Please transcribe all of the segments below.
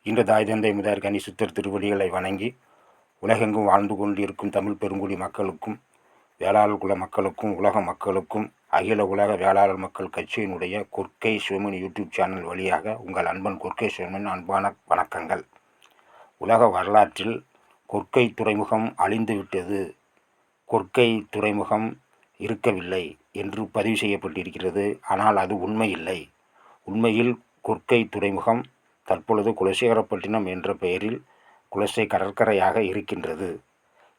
இன்று தாய் தந்தை முதற் கனி சித்தர் திருவடிகளை வணங்கி உலகெங்கும் வாழ்ந்து கொண்டிருக்கும் தமிழ் பெருங்குடி மக்களுக்கும், வேளாளர் குல மக்களுக்கும், உலக மக்களுக்கும் அகில உலக வேளாளர் மக்கள் கட்சியினுடைய கொற்கை சிவமணி யூடியூப் சேனல் வழியாக உங்கள் அன்பன் கொற்கை சிவமணி அன்பான வணக்கங்கள். உலக வரலாற்றில் கொற்கை துறைமுகம் அழிந்துவிட்டது, கொற்கை துறைமுகம் இருக்கவில்லை என்று பதிவு செய்யப்பட்டிருக்கிறது. ஆனால் அது உண்மையில்லை. உண்மையில் கொற்கை துறைமுகம் தற்பொழுது குலசேகரப்பட்டினம் என்ற பெயரில் குலசை கடற்கரையாக இருக்கின்றது.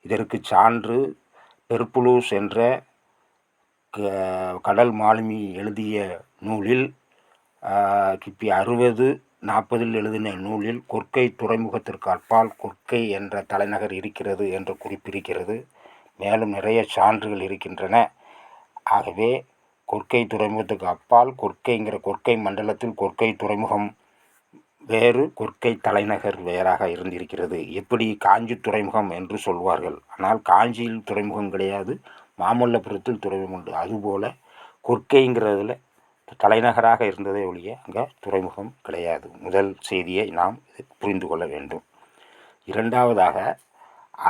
இதற்கு சான்று பெர்புளூஸ் என்ற கடல் மாலுமி எழுதிய நூலில் கிபி 60-40 எழுதின நூலில் கொற்கை துறைமுகத்திற்கு அப்பால் கொற்கை என்ற தலைநகர் இருக்கிறது என்று குறிப்பிருக்கிறது. மேலும் நிறைய சான்றுகள் இருக்கின்றன. ஆகவே கொற்கை துறைமுகத்துக்கு அப்பால் கொற்கைங்கிற கொற்கை மண்டலத்தில் கொற்கை துறைமுகம் வேறு, கொற்கை தலைநகர் வேறாக இருந்திருக்கிறது. எப்படி காஞ்சி துறைமுகம் என்று சொல்வார்கள், ஆனால் காஞ்சியில் துறைமுகம் கிடையாது, மாமல்லபுரத்தில் துறைமுகம் உண்டு. அதுபோல் கொற்கைங்கிறதுல தலைநகராக இருந்ததே ஒழிய அங்கே துறைமுகம் கிடையாது. முதல் செய்தியை நாம் புரிந்து கொள்ள வேண்டும். இரண்டாவதாக,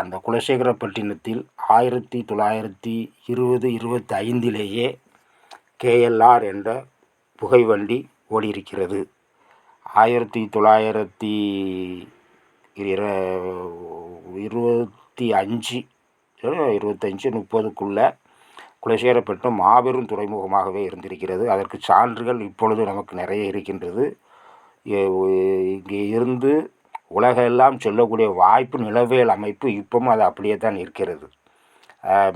அந்த குலசேகரப்பட்டினத்தில் 1920-25 கேஎல்ஆர் என்ற புகைவண்டி ஓடியிருக்கிறது. 1925-30 குலசேகரப்பட்டினம் மாபெரும் துறைமுகமாகவே இருந்திருக்கிறது. அதற்கு சான்றுகள் இப்பொழுது நமக்கு நிறைய இருக்கின்றது. இங்கே இருந்து உலகெல்லாம் சொல்லக்கூடிய வாய்ப்பு நிலவியல் அமைப்பு இப்பவும் அது அப்படியே தான் இருக்கிறது.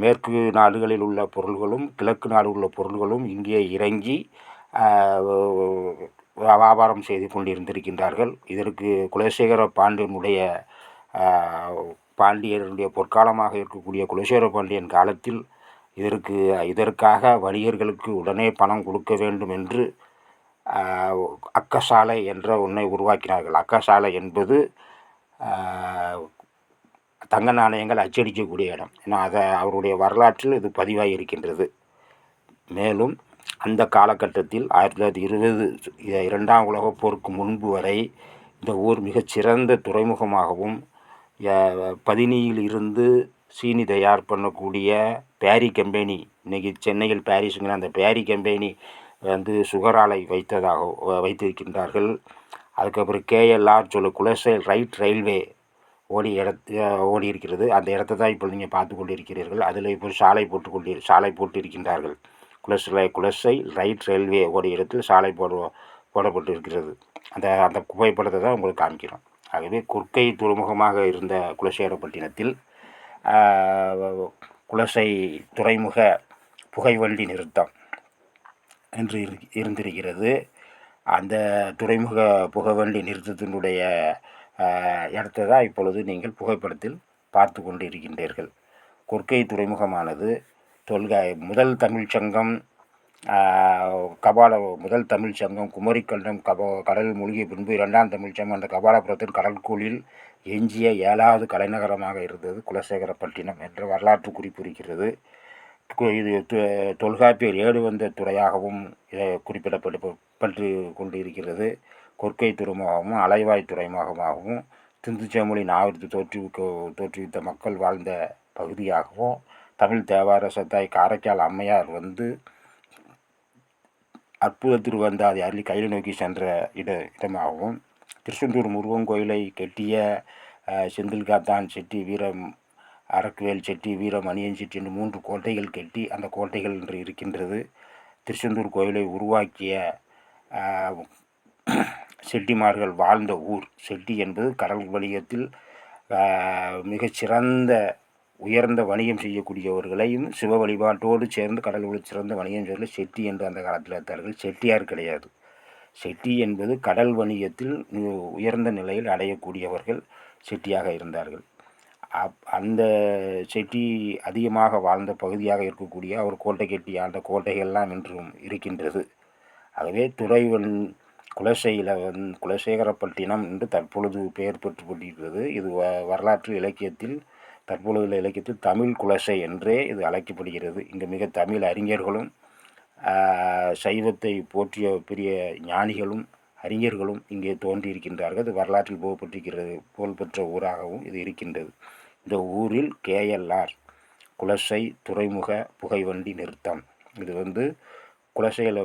மேற்கு நாடுகளில் உள்ள பொருள்களும் கிழக்கு நாடுகளில் உள்ள பொருள்களும் இங்கே இறங்கி வியாபாரம் செய்து கொண்டிருந்திருக்கின்றார்கள். இதற்கு குலசேகர பாண்டியனுடைய பொற்காலமாக இருக்கக்கூடிய குலசேகர பாண்டியன் காலத்தில் இதற்காக வணிகர்களுக்கு உடனே பணம் கொடுக்க வேண்டும் என்று அக்கசாலை என்ற ஒன்றை உருவாக்கினார்கள். அக்கசாலை என்பது தங்க நாணயங்கள் அச்சடிக்கக்கூடிய இடம். ஏன்னா அவருடைய வரலாற்றில் இது பதிவாகி இருக்கின்றது. மேலும் அந்த காலகட்டத்தில் 1920 2ஆம் உலகப் போருக்கு முன்பு வரை இந்த ஊர் மிகச்சிறந்த துறைமுகமாகவும், பதினியில் இருந்து சீனி தயார் பண்ணக்கூடிய பேரி கம்பெனி, இன்றைக்கி சென்னையில் பாரிஸுங்கிற அந்த பேரி கம்பெனி சுகர் ஆலை வைத்திருக்கின்றார்கள். அதுக்கப்புறம் கேஎல்ஆர் குலசை ரைட் ரயில்வே ஓடி இருக்கிறது. அந்த இடத்த தான் இப்போ நீங்கள் பார்த்து கொண்டு இருக்கிறீர்கள். அதில் இப்போ சாலை போட்டு இருக்கின்றார்கள். குலசை ரைட் ரயில்வே ஓடிய இடத்தில் சாலை போடப்பட்டு இருக்கிறது. அந்த புகைப்படத்தை தான் உங்களுக்கு காமிக்கிறோம். ஆகவே கொற்கை துறைமுகமாக இருந்த குலசேகரப்பட்டினத்தில் குலசை துறைமுக புகைவண்டி நிறுத்தம் என்று இருந்திருக்கிறது. அந்த துறைமுக புகைவண்டி நிறுத்தத்தினுடைய இடத்தை தான் இப்பொழுது நீங்கள் புகைப்படத்தில் பார்த்து கொண்டு இருக்கின்றீர்கள். கொற்கை துறைமுகமானது முதல் தமிழ்ச்சங்கம் முதல் தமிழ்ச்சங்கம் குமரிக்கண்டம் கடல் மூழ்கிய பின்பு 2ஆம் தமிழ்ச்சங்கம் அந்த கபாலபுரத்தின் கடற்கோளில் எஞ்சிய 7வது கலைநகரமாக இருந்தது குலசேகரப்பட்டினம் என்ற வரலாற்று குறிப்பு இருக்கிறது. இது தொல்காப்பியர் ஏடு வந்த துறையாகவும் குறிப்பிடப்பட்டு கொண்டு இருக்கிறது. கொற்கை துறைமுகமும் அலைவாய் துறைமுகமாகவும் திந்துச்செம்மொழி நாவிற்கு தோற்றுவித்த மக்கள் வாழ்ந்த பகுதியாகவும், தமிழ் தேவார சத்தாய் காரைக்கால் அம்மையார் அற்புத திருவந்தாதி அருளி கையில் நோக்கி சென்ற இடமாகவும், திருச்செந்தூர் முருகன் கோயிலை கட்டிய செந்தில்காத்தான் செட்டி, வீரம் அரக்குவேல் செட்டி, வீரமணியன் செட்டி என்று 3 கோட்டைகள் கட்டி அந்த கோட்டைகள் என்று இருக்கின்றது. திருச்செந்தூர் கோயிலை உருவாக்கிய செட்டிமார்கள் வாழ்ந்த ஊர். செட்டி என்பது கடல் வணிகத்தில் மிகச்சிறந்த உயர்ந்த வணிகம் செய்யக்கூடியவர்களையும் சிவ வழிபாட்டோடு சேர்ந்து கடல் சிறந்த வணிகம் செய்ய செட்டி என்று அந்த காலத்தில் இருந்தார்கள். செட்டியார் கிடையாது. செட்டி என்பது கடல் வணிகத்தில் உயர்ந்த நிலையில் அடையக்கூடியவர்கள் செட்டியாக இருந்தார்கள். அந்த செட்டி அதிகமாக வாழ்ந்த பகுதியாக இருக்கக்கூடிய அவர் கோட்டை கட்டிய அந்த கோட்டைகள்லாம் இன்றும் இருக்கின்றது. ஆகவே குலசையில் குலசேகரப்பட்டினம் என்று தற்பொழுது பெயர் பெற்று கொண்டிருக்கிறது. இது வரலாற்று இலக்கியத்தில் தற்பொழுதுள்ள இலக்கியத்தில் தமிழ் குலசை என்றே இது அழைக்கப்படுகிறது. இங்கு மிக தமிழ் அறிஞர்களும் சைவத்தை போற்றிய பெரிய ஞானிகளும் அறிஞர்களும் இங்கே தோன்றியிருக்கின்றார்கள். இது வரலாற்றில் புகழ்பெற்ற ஊராகவும் இது இருக்கின்றது. இந்த ஊரில் KLR குலசை துறைமுக புகைவண்டி நிறுத்தம், இது குலசையில்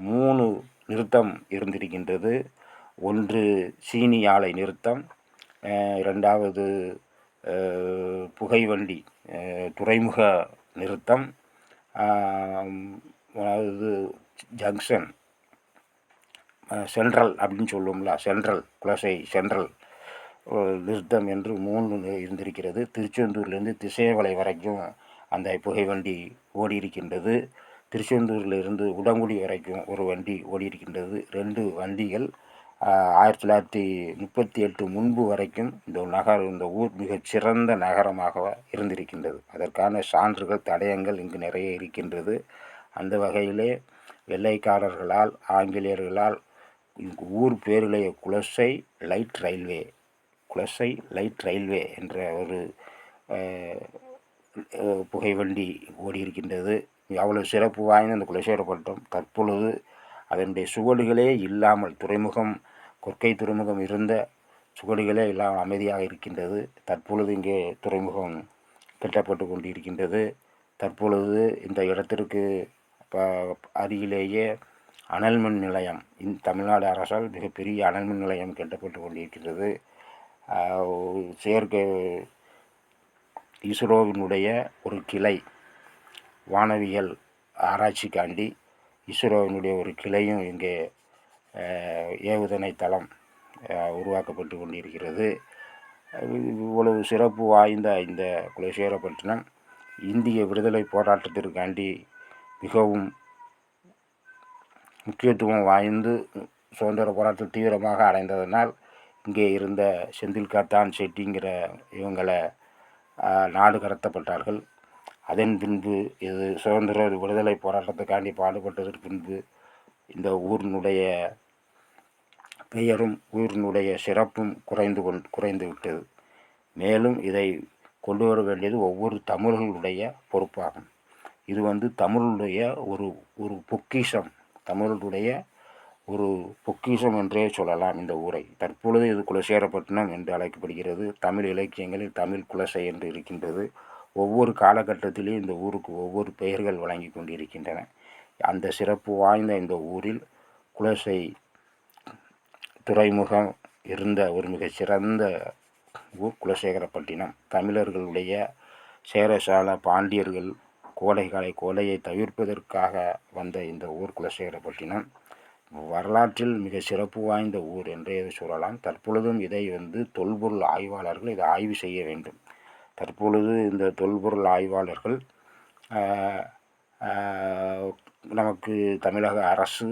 3 நிறுத்தம் இருந்திருக்கின்றது. ஒன்று சீனி ஆலை நிறுத்தம், 2வது புகைவண்டி துறைமுக நிறுத்தம், அதாவது ஜங்ஷன் சென்ட்ரல் அப்படின்னு சொல்லுவோம்ல, சென்ட்ரல் குலசை சென்ட்ரல் நிறுத்தம் என்று 3 இருந்திருக்கிறது. திருச்செந்தூர்லேருந்து திசைவலை வரைக்கும் அந்த புகைவண்டி ஓடி இருக்கின்றது. திருச்செந்தூரிலிருந்து உடங்குடி வரைக்கும் ஒரு வண்டி ஓடி இருக்கின்றது. 2 வண்டிகள் 1938 முன்பு வரைக்கும் இந்த ஊர் மிகச்சிறந்த நகரமாக இருந்திருக்கின்றது. அதற்கான சான்றுகள் தடயங்கள் இங்கு நிறைய இருக்கின்றது. அந்த வகையிலே வெள்ளைக்காரர்களால் ஆங்கிலேயர்களால் ஊர் பேரிலேயே குலசை லைட் ரயில்வே என்ற ஒரு புகைவண்டி ஓடி இருக்கின்றது. அவ்வளோ சிறப்பு வாய்ந்த இந்த குலசேகரப்பட்டினம் தற்பொழுது அதனுடைய சுவடுகளே இல்லாமல், கொற்கை துறைமுகம் இருந்த சுவடுகளே இல்லாமல் அமைதியாக இருக்கின்றது. தற்பொழுது இங்கே துறைமுகம் கட்டப்பட்டு கொண்டிருக்கின்றது. தற்பொழுது இந்த இடத்திற்கு அருகிலேயே அனல்மின் நிலையம், தமிழ்நாடு அரசால் மிகப்பெரிய அனல்மின் நிலையம் கட்டப்பட்டு கொண்டிருக்கின்றது. செயற்கை இஸ்ரோவினுடைய ஒரு கிளை, வானவியல் ஆராய்ச்சிக்காண்டி இஸ்ரோவினுடைய ஒரு கிளையும் இங்கே ஏவுகணை தளம் உருவாக்கப்பட்டு கொண்டிருக்கிறது. இவ்வளவு சிறப்பு வாய்ந்த இந்த குலசேகரப்பட்டினம் இந்திய விடுதலை போராட்டத்திற்காண்டி மிகவும் முக்கியத்துவம் வாய்ந்து சுதந்திர போராட்டத்தில் தீவிரமாக அடைந்ததனால் இங்கே இருந்த செந்தில்காத்தான் செட்டிங்கிற இவங்களை நாடு கடத்தப்பட்டார்கள். அதன் பின்பு இது சுதந்திர விடுதலை போராட்டத்துக்காண்டி பாடுபட்டதற்கு பின்பு இந்த ஊரினுடைய பெயரும் ஊரினுடைய சிறப்பும் குறைந்து விட்டது. மேலும் இதை கொண்டு வர வேண்டியது ஒவ்வொரு தமிழர்களுடைய பொறுப்பாகும். இது தமிழுடைய ஒரு பொக்கிஷம், தமிழுடைய ஒரு பொக்கிஷம் என்றே சொல்லலாம் இந்த ஊரை. தற்பொழுது இது குலசேகரப்பட்டினம் என்று அழைக்கப்படுகிறது. தமிழ் இலக்கியங்களில் தமிழ் குலசை என்று இருக்கின்றது. ஒவ்வொரு காலகட்டத்திலும் இந்த ஊருக்கு ஒவ்வொரு பெயர்கள் வழங்கி கொண்டிருக்கின்றன. அந்த சிறப்பு வாய்ந்த இந்த ஊரில் குலசை துறைமுகம் இருந்த ஒரு மிகச்சிறந்த ஊர் குலசேகரப்பட்டினம். தமிழர்களுடைய சேரசால பாண்டியர்கள் கோடையை தவிர்ப்பதற்காக வந்த இந்த ஊர் குலசேகரப்பட்டினம் வரலாற்றில் மிக சிறப்பு வாய்ந்த ஊர் என்றே சொல்லலாம். தற்பொழுதும் இதை தொல்பொருள் ஆய்வாளர்கள் இதை ஆய்வு செய்ய வேண்டும். தற்பொழுது இந்த தொல்பொருள் ஆய்வாளர்கள் நமக்கு தமிழக அரசு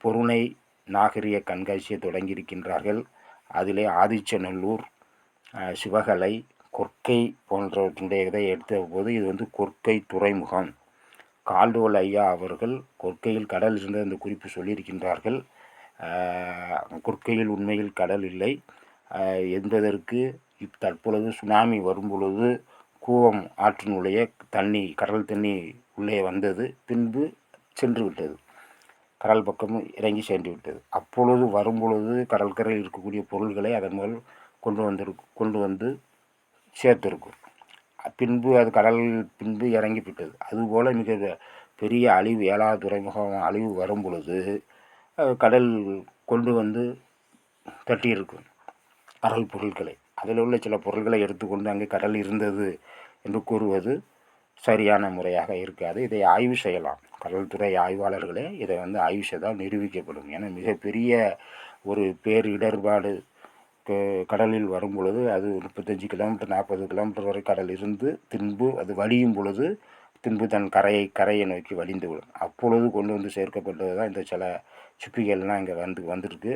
பொருணை நாகரிக கண்காட்சியை தொடங்கியிருக்கின்றார்கள். அதிலே ஆதிச்சநல்லூர், சிவகலை, கொற்கை போன்றவற்றுடைய இதை எடுத்த போது இது கொற்கை துறைமுகம். கால்டுவல் ஐயா அவர்கள் கொற்கையில் கடல் இருந்த அந்த குறிப்பு சொல்லியிருக்கின்றார்கள். கொற்கையில் உண்மையில் கடல் இல்லை என்பதற்கு தற்பொழுது சுனாமி வரும்பொழுது கூவம் ஆற்றினுடைய கடல் தண்ணி உள்ளே வந்தது, பின்பு சென்று விட்டது, கடல் பக்கமும் இறங்கி சென்று விட்டது. அப்பொழுது வரும்பொழுது கடற்கரையில் இருக்கக்கூடிய பொருள்களை அதன் முதல் கொண்டு வந்து சேர்த்திருக்கும். பின்பு அது பின்பு இறங்கி விட்டது. அதுபோல் மிக பெரிய அழிவு, 7வது துறைமுகம் அழிவு வரும் பொழுது கடல் கொண்டு வந்து தட்டியிருக்கும் கடல் பொருட்களை. அதில் உள்ள சில பொருட்களை எடுத்துக்கொண்டு அங்கே கடல் இருந்தது என்று கூறுவது சரியான முறையாக இருக்காது. இதை ஆய்வு செய்யலாம். கடல்துறை ஆய்வாளர்களே இதை ஆய்வு செய்தால் நிரூபிக்கப்படும். ஏன்னா மிகப்பெரிய ஒரு பேரிடர்பாடு கடலில் வரும் பொழுது அது 35 கிலோமீட்டர் 40 கிலோமீட்டர் வரை கடல் இருந்து பின்பு அது வடியும் பொழுது பின்பு தன் கரையை நோக்கி வடிந்துவிடும். அப்பொழுது கொண்டு சேர்க்கப்பட்டது தான் இந்த சில சிப்பிகள்லாம் இங்கே வந்திருக்கு.